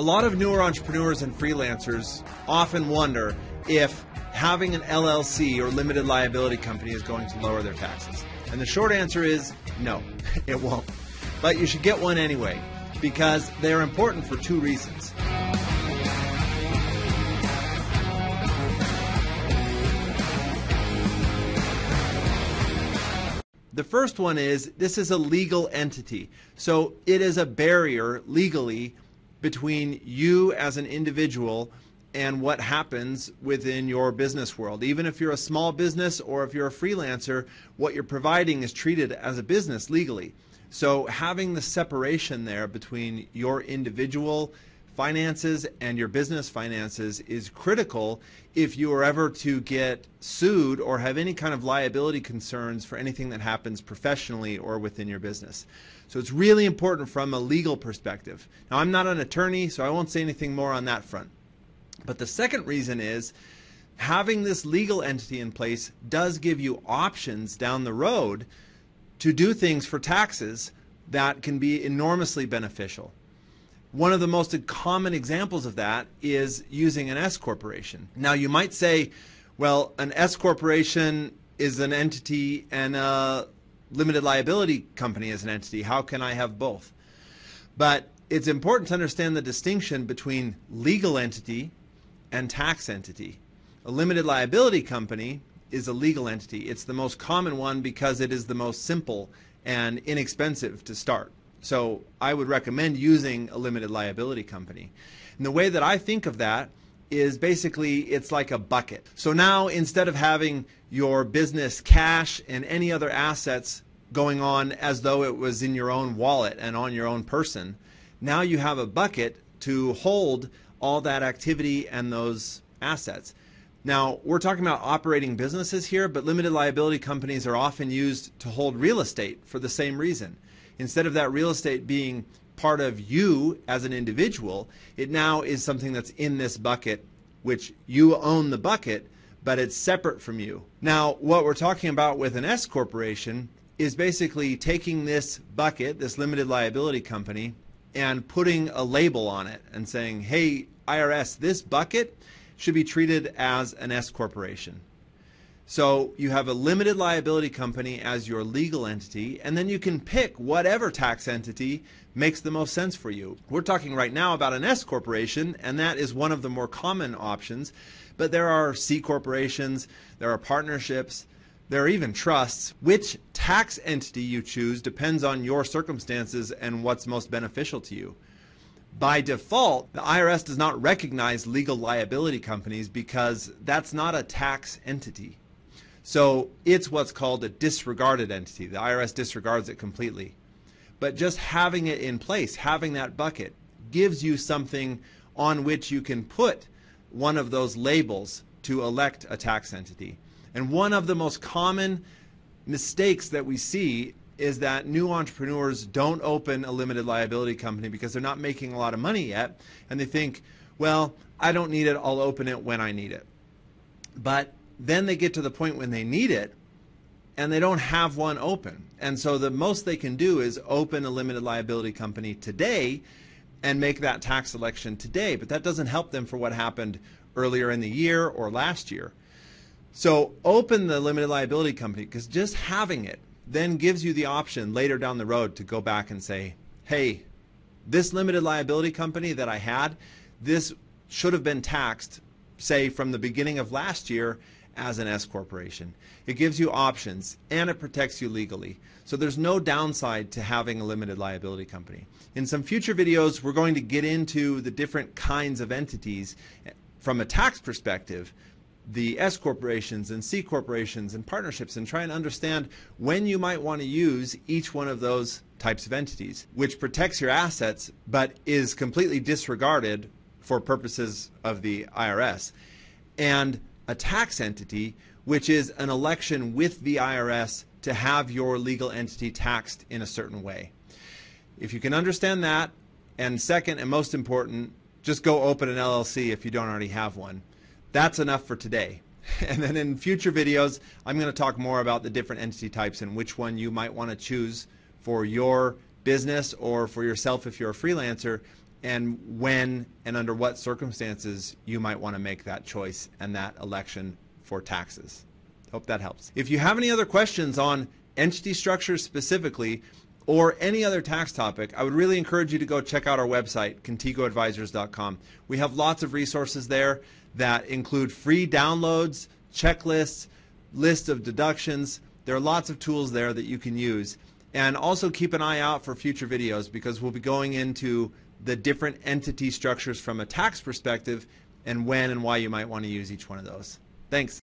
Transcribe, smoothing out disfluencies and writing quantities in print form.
A lot of newer entrepreneurs and freelancers often wonder if having an LLC or limited liability company is going to lower their taxes. And the short answer is no, it won't. But you should get one anyway, because they're important for two reasons. The first one is this is a legal entity. So it is a barrier legally between you as an individual and what happens within your business world. Even if you're a small business or if you're a freelancer, what you're providing is treated as a business legally. So having the separation there between your individual finances and your business finances is critical if you are ever to get sued or have any kind of liability concerns for anything that happens professionally or within your business. So it's really important from a legal perspective. Now, I'm not an attorney, so I won't say anything more on that front. But the second reason is having this legal entity in place does give you options down the road to do things for taxes that can be enormously beneficial. One of the most common examples of that is using an S corporation. Now you might say, well, an S corporation is an entity and a limited liability company is an entity. How can I have both? But it's important to understand the distinction between legal entity and tax entity. A limited liability company is a legal entity. It's the most common one because it is the most simple and inexpensive to start. So I would recommend using a limited liability company. And the way that I think of that is basically it's like a bucket. So now instead of having your business cash and any other assets going on as though it was in your own wallet and on your own person, now you have a bucket to hold all that activity and those assets. Now, we're talking about operating businesses here, but limited liability companies are often used to hold real estate for the same reason. Instead of that real estate being part of you as an individual, it now is something that's in this bucket, which you own the bucket, but it's separate from you. Now, what we're talking about with an S corporation is basically taking this bucket, this limited liability company, and putting a label on it and saying, hey, IRS, this bucket should be treated as an S corporation. So you have a limited liability company as your legal entity, and then you can pick whatever tax entity makes the most sense for you. We're talking right now about an S corporation, and that is one of the more common options, but there are C corporations, there are partnerships, there are even trusts. Which tax entity you choose depends on your circumstances and what's most beneficial to you. By default, the IRS does not recognize legal liability companies because that's not a tax entity. So it's what's called a disregarded entity. The IRS disregards it completely. But just having it in place, having that bucket, gives you something on which you can put one of those labels to elect a tax entity. And one of the most common mistakes that we see is that new entrepreneurs don't open a limited liability company because they're not making a lot of money yet, and they think, well, I don't need it, I'll open it when I need it. But then they get to the point when they need it and they don't have one open. And so the most they can do is open a limited liability company today and make that tax election today. But that doesn't help them for what happened earlier in the year or last year. So open the limited liability company, because just having it then gives you the option later down the road to go back and say, hey, this limited liability company that I had, this should have been taxed, say, from the beginning of last year as an S corporation. It gives you options and it protects you legally. So there's no downside to having a limited liability company. In some future videos, we're going to get into the different kinds of entities from a tax perspective, the S corporations and C corporations and partnerships, and try and understand when you might want to use each one of those types of entities, which protects your assets but is completely disregarded for purposes of the IRS, and a tax entity, which is an election with the IRS to have your legal entity taxed in a certain way. If you can understand that, and second and most important, just go open an LLC if you don't already have one. That's enough for today. And then in future videos, I'm going to talk more about the different entity types and which one you might want to choose for your business or for yourself if you're a freelancer and when and under what circumstances you might want to make that choice and that election for taxes. Hope that helps. If you have any other questions on entity structures specifically, or any other tax topic, I would really encourage you to go check out our website, contigoadvisors.com. We have lots of resources there that include free downloads, checklists, list of deductions. There are lots of tools there that you can use. And also keep an eye out for future videos, because we'll be going into the different entity structures from a tax perspective and when and why you might want to use each one of those. Thanks.